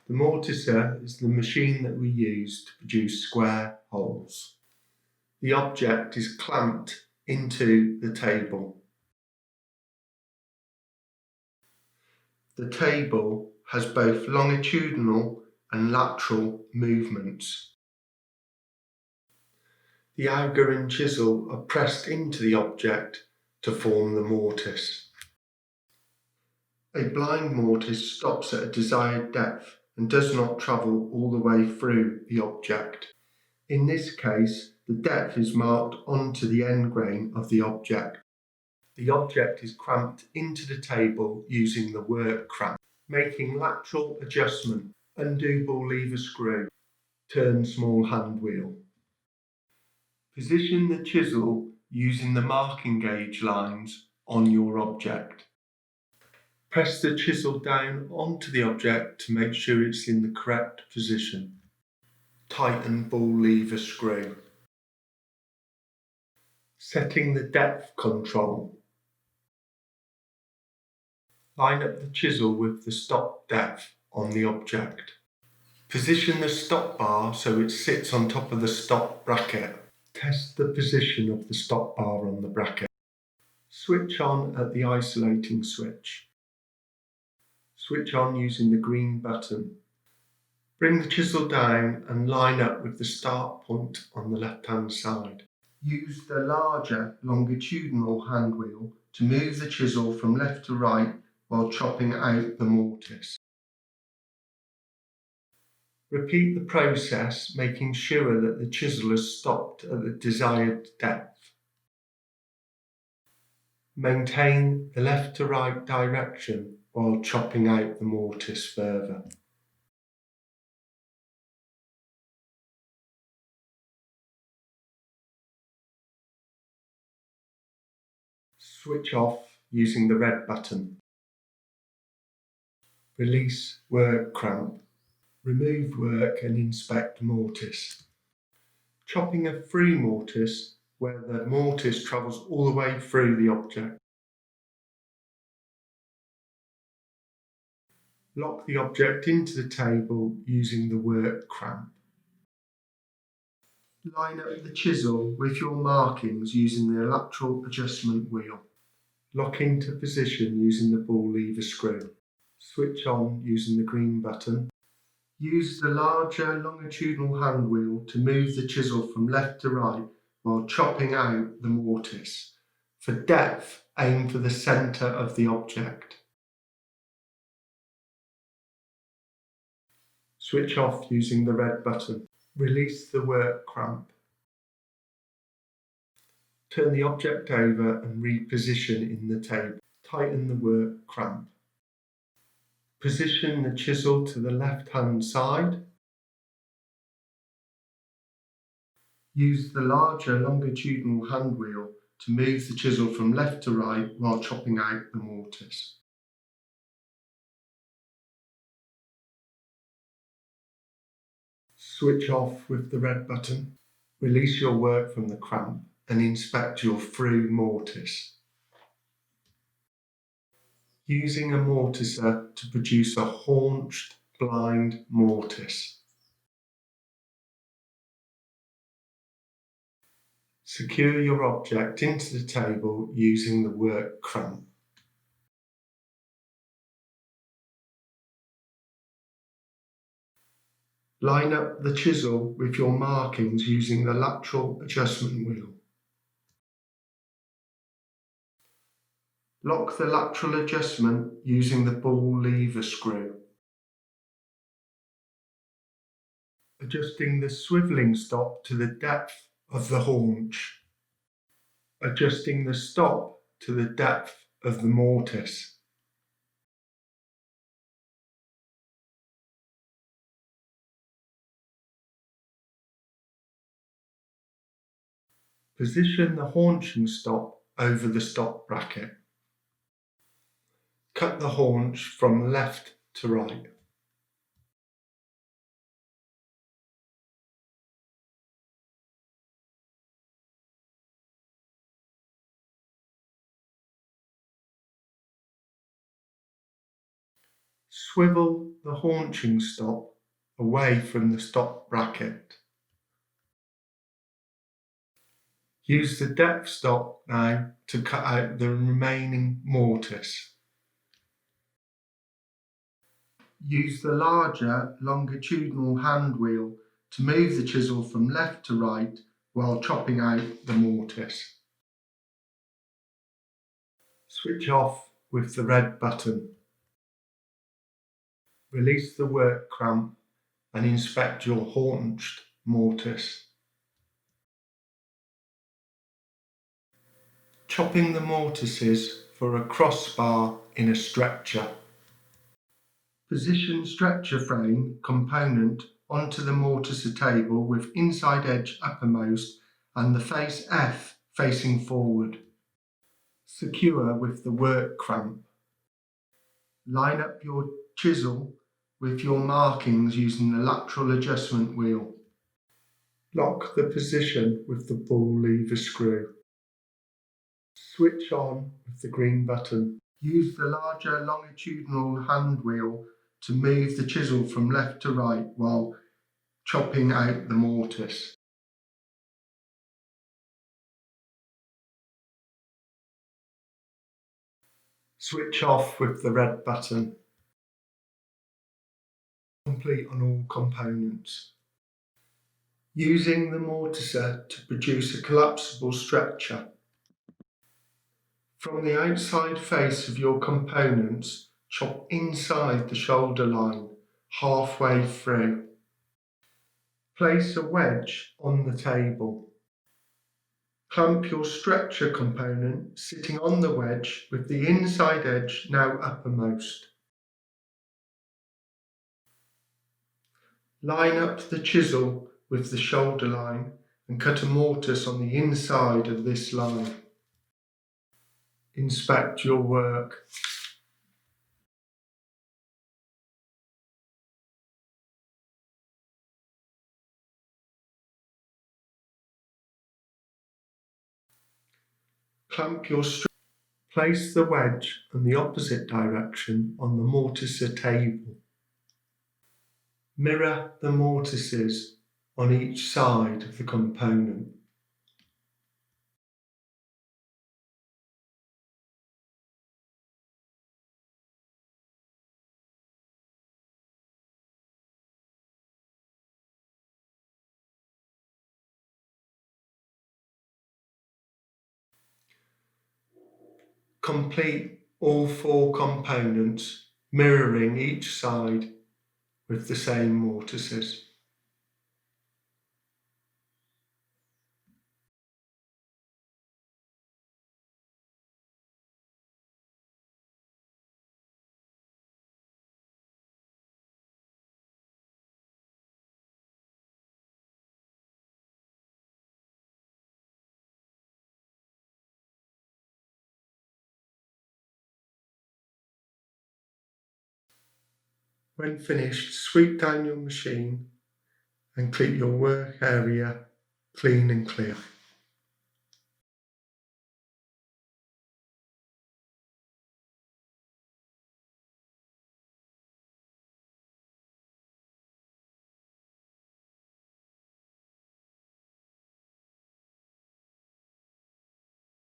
The mortiser is the machine that we use to produce square holes. The object is clamped into the table. The table has both longitudinal and lateral movements. The auger and chisel are pressed into the object to form the mortise. A blind mortise stops at a desired depth and does not travel all the way through the object. In this case, the depth is marked onto the end grain of the object. The object is clamped into the table using the work cramp, making lateral adjustment, undo ball lever screw, turn small hand wheel. Position the chisel using the marking gauge lines on your object. Press the chisel down onto the object to make sure it's in the correct position. Tighten ball lever screw. Setting the depth control. Line up the chisel with the stop depth on the object. Position the stop bar so it sits on top of the stop bracket. Test the position of the stop bar on the bracket. Switch on at the isolating switch. Switch on using the green button. Bring the chisel down and line up with the start point on the left-hand side. Use the larger longitudinal hand wheel to move the chisel from left to right while chopping out the mortise. Repeat the process, making sure that the chisel has stopped at the desired depth. Maintain the left to right direction while chopping out the mortise further. Switch off using the red button. Release work cramp. Remove work and inspect mortise. Chopping a through mortise where the mortise travels all the way through the object. Lock the object into the table using the work cramp. Line up the chisel with your markings using the lateral adjustment wheel. Lock into position using the ball lever screw. Switch on using the green button. Use the larger longitudinal hand wheel to move the chisel from left to right while chopping out the mortise. For depth, aim for the centre of the object. Switch off using the red button. Release the work cramp. Turn the object over and reposition in the table. Tighten the work cramp. Position the chisel to the left-hand side. Use the larger longitudinal hand wheel to move the chisel from left to right while chopping out the mortise. Switch off with the red button. Release your work from the cramp and inspect your through mortise. Using a mortiser to produce a haunched blind mortise. Secure your object into the table using the work cramp. Line up the chisel with your markings using the lateral adjustment wheel. Lock the lateral adjustment using the ball lever screw. Adjusting the swivelling stop to the depth of the haunch. Adjusting the stop to the depth of the mortise. Position the haunching stop over the stop bracket. Cut the haunch from left to right. Swivel the haunching stop away from the stop bracket. Use the depth stop now to cut out the remaining mortise. Use the larger longitudinal hand wheel to move the chisel from left to right while chopping out the mortise. Switch off with the red button. Release the work clamp and inspect your haunched mortise. Chopping the mortises for a crossbar in a stretcher. Position stretcher frame component onto the mortiser table with inside edge uppermost and the face F facing forward. Secure with the work clamp. Line up your chisel with your markings using the lateral adjustment wheel. Lock the position with the ball lever screw. Switch on with the green button. Use the larger longitudinal hand wheel to move the chisel from left to right while chopping out the mortise. Switch off with the red button. Complete on all components. Using the mortiser to produce a collapsible stretcher. From the outside face of your components, chop inside the shoulder line, halfway through. Place a wedge on the table. Clamp your stretcher component sitting on the wedge with the inside edge now uppermost. Line up the chisel with the shoulder line and cut a mortise on the inside of this line. Inspect your work. Clamp your Place the wedge in the opposite direction on the mortiser table. Mirror the mortises on each side of the component. Complete all 4 components, mirroring each side with the same mortises. When finished, sweep down your machine and keep your work area clean and clear.